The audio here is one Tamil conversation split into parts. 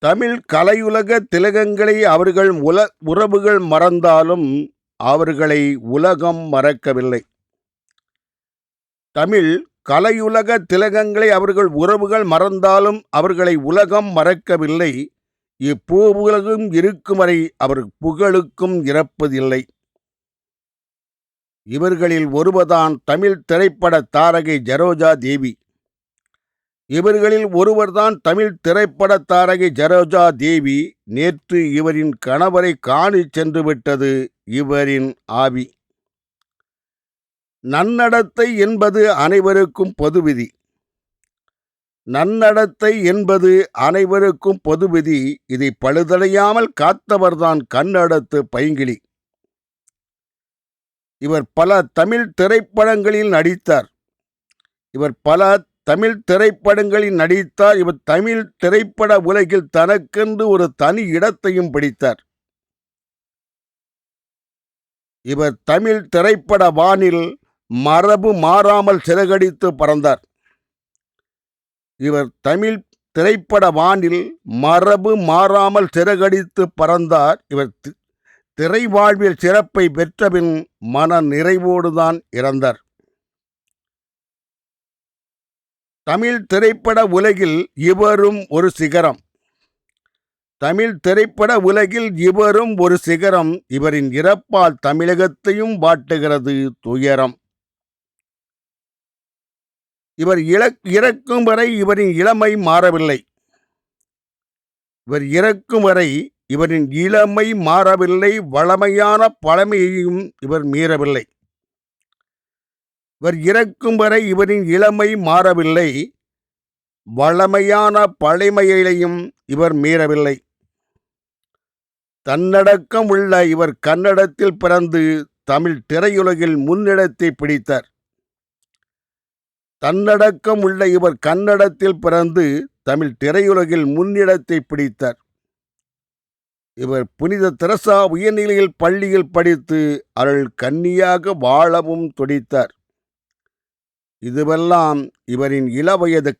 தமிழ் கலையுலக திலகங்களை அவர்கள் உறவுகள் மறந்தாலும் அவர்களை உலகம் மறக்கவில்லை. தமிழ் கலையுலக திலகங்களை அவர்கள் உறவுகள் மறந்தாலும் அவர்களை உலகம் மறக்கவில்லை. இப்பூவுலகும் இருக்கும் வரை அவர் புகழுக்கும் இறப்பதில்லை. இவர்களில் ஒருவர்தான் தமிழ் திரைப்பட தாரகை சரோஜா தேவி. இவர்களில் தமிழ் திரைப்பட தாரகை சரோஜா தேவி. நேற்று இவரின் கணவரை காணச் சென்று விட்டது இவரின் ஆவி. நன்னடத்தை என்பது அனைவருக்கும் பொதுவிதி. நன்னடத்தை என்பது அனைவருக்கும் பொதுவிதி. இதை பழுதடையாமல் காத்தவர்தான் கண்ணடத்து பைங்கிளி. இவர் பல தமிழ் திரைப்படங்களில் நடித்தார். இவர் தமிழ் திரைப்பட உலகில் தனக்கென்று ஒரு தனி இடத்தையும் பிடித்தார். இவர் தமிழ் திரைப்பட வானில் மரபு மாறாமல் சிறகடித்து பறந்தார். இவர் தமிழ் திரைப்பட வானில் மரபு மாறாமல் சிறகடித்து பறந்தார். இவர் திரை வாழ்வில் சிறப்பை பெற்றபின் மன நிறைவோடுதான் இறந்தார். தமிழ் திரைப்பட உலகில் இவரும் ஒரு சிகரம். தமிழ் திரைப்பட உலகில் இவரும் ஒரு சிகரம். இவரின் இறப்பால் தமிழகத்தையும் வாட்டுகிறது துயரம். இவர் இறக்கும் வரை இவரின் இளமை மாறவில்லை. இவர் இறக்கும் வரை இவரின் இளமை மாறவில்லை. வளமையான பழமையையும் இவர் மீறவில்லை. இவர் இறக்கும் வரை இவரின் இளமை மாறவில்லை. வளமையான பழமையையும் இவர் மீறவில்லை. தன்னடக்கம் உள்ள இவர் கன்னடத்தில் பிறந்து தமிழ் திரையுலகில் முன்னிடத்தை பிடித்தார். தன்னடக்கம் உள்ள இவர் கன்னடத்தில் பிறந்து தமிழ் திரையுலகில் முன்னிடத்தை பிடித்தார். இவர் புனித தெரசா உயர்நிலையில் பள்ளியில் படித்து அருள் கன்னியாக வாழவும் துடித்தார். இதுவெல்லாம் இவரின் இளவயது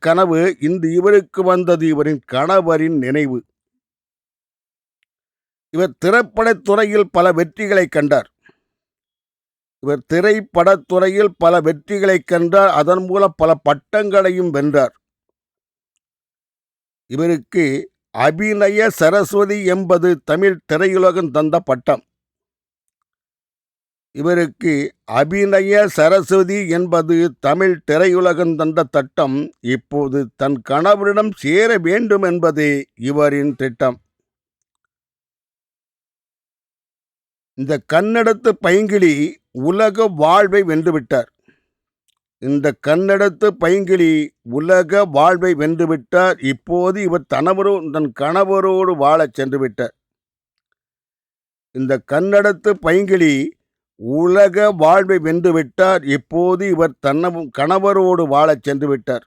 கனவு. இன்று இவருக்கு வந்தது இவரின் கணவரின் நினைவு. இவர் திரைப்படத்துறையில் பல வெற்றிகளை கண்டார். அதன் மூலம் பல பட்டங்களையும் வென்றார். இவருக்கு அபிநய சரஸ்வதி என்பது தமிழ் திரையுலகம் தந்த பட்டம். இப்போது தன் கணவரிடம் சேர வேண்டும் என்பதே இவரின் திட்டம். இந்த கன்னடத்து பைங்கிளி உலக வாழ்வை வென்றுவிட்டார். இப்போது இவர் தன் கணவரோடு வாழச் சென்று விட்டார். இந்த கன்னடத்து பைங்கிளி உலக வாழ்வை வென்றுவிட்டார். இப்போது இவர் கணவரோடு வாழச் சென்று விட்டார்.